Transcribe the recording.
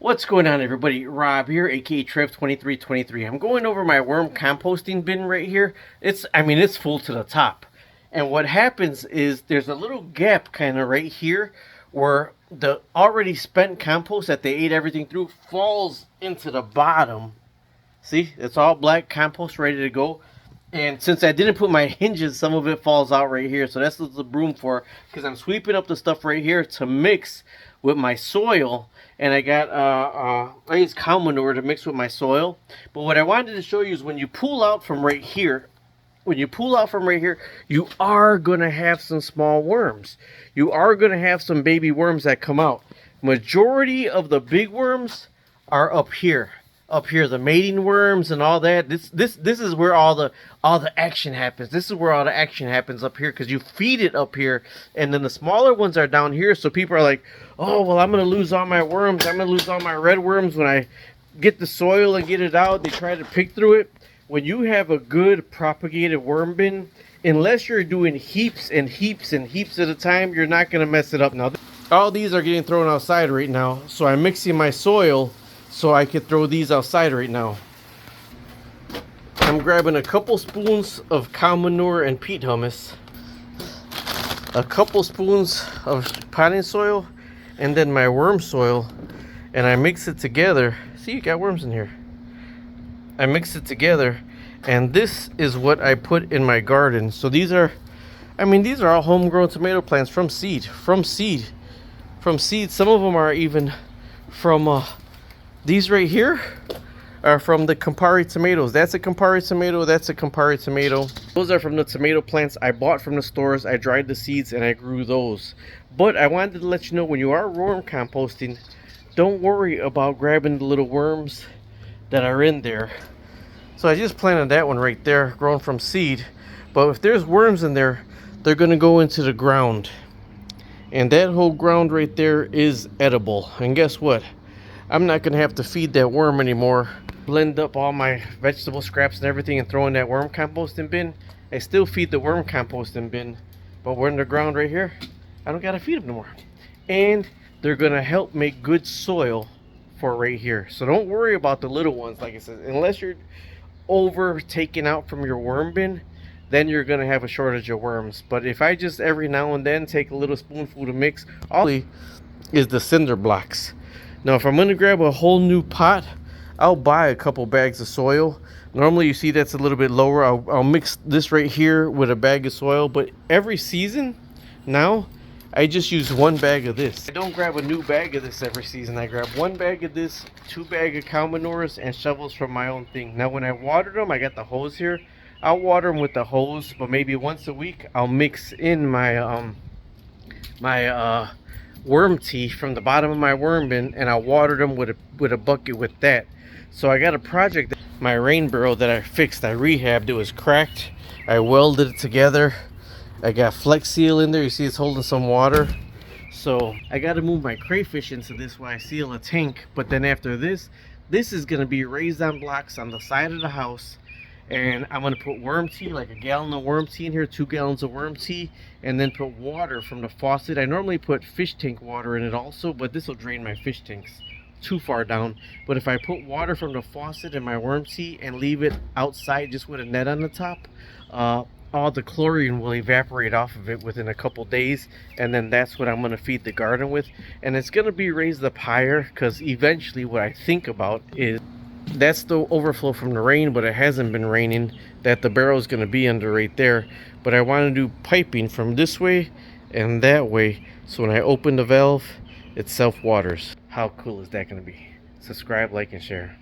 What's going on, everybody? Rob here, aka Trev2323. I'm going over my worm composting bin right here. It's full to the top. And what happens is there's a little gap kind of right here where the already spent compost that they ate everything through falls into the bottom. See, it's all black compost ready to go. And since I didn't put my hinges, some of it falls out right here. So that's what the broom for, because I'm sweeping up the stuff right here to mix with my soil. And I got, I use cow manure to mix with my soil. But what I wanted to show you is when you pull out from right here, you are going to have some small worms. You are going to have some baby worms that come out. Majority of the big worms are up here. Up here, the mating worms and all that. This is where all the action happens. This is where all the action happens up here, because you feed it up here, and then the smaller ones are down here. So people are like, oh well, I'm gonna lose all my worms. I'm gonna lose all my red worms when I get the soil and get it out. They try to pick through it. When you have a good propagated worm bin, unless you're doing heaps and heaps and heaps at a time, you're not gonna mess it up. Now, all these are getting thrown outside right now, so I'm mixing my soil so I could throw these outside right now. I'm grabbing a couple spoons of cow manure and peat humus, a couple spoons of potting soil, and then my worm soil, and I mix it together. See, you got worms in here. I mix it together, and this is what I put in my garden. So these are all homegrown tomato plants from seed. Some of them are even from these right here are from the Campari tomatoes. That's a Campari tomato. That's a Campari tomato. Those are from the tomato plants I bought from the stores. I dried the seeds and I grew those. But I wanted to let you know, when you are worm composting, don't worry about grabbing the little worms that are in there. So I just planted that one right there, grown from seed. But if there's worms in there, they're going to go into the ground. And that whole ground right there is edible. And guess what? I'm not going to have to feed that worm anymore. Blend up all my vegetable scraps and everything and throw in that worm composting bin. I still feed the worm composting bin, but we're in the ground right here. I don't got to feed them no more. And they're going to help make good soil for right here. So don't worry about the little ones, like I said. Unless you're over taking out from your worm bin, then you're going to have a shortage of worms. But if I just every now and then take a little spoonful to mix, all is the cinder blocks. Now, if I'm going to grab a whole new pot, I'll buy a couple bags of soil. Normally, you see that's a little bit lower. I'll mix this right here with a bag of soil. But every season, now, I just use one bag of this. I don't grab a new bag of this every season. I grab one bag of this, 2 bags of cow manures, and shovels from my own thing. Now, when I water them, I got the hose here. I'll water them with the hose, but maybe once a week, I'll mix in my worm tea from the bottom of my worm bin, and I watered them with a bucket with that. So I got a project. My rain barrel that I fixed, I rehabbed. It was cracked. I welded it together. I got Flex Seal in there. You see it's holding some water. So I got to move my crayfish into this while I seal a tank. But then after this is going to be raised on blocks on the side of the house. And I'm going to put worm tea, like a gallon of worm tea in here, 2 gallons of worm tea, and then put water from the faucet. I normally put fish tank water in it also, but this will drain my fish tanks too far down. But if I put water from the faucet in my worm tea and leave it outside just with a net on the top, all the chlorine will evaporate off of it within a couple days, and then that's what I'm going to feed the garden with. And it's going to be raised up higher, because eventually what I think about is, that's the overflow from the rain, but it hasn't been raining, that the barrel is going to be under right there. But I want to do piping from this way and that way, so when I open the valve, it self waters. How cool is that going to be? Subscribe, like, and share.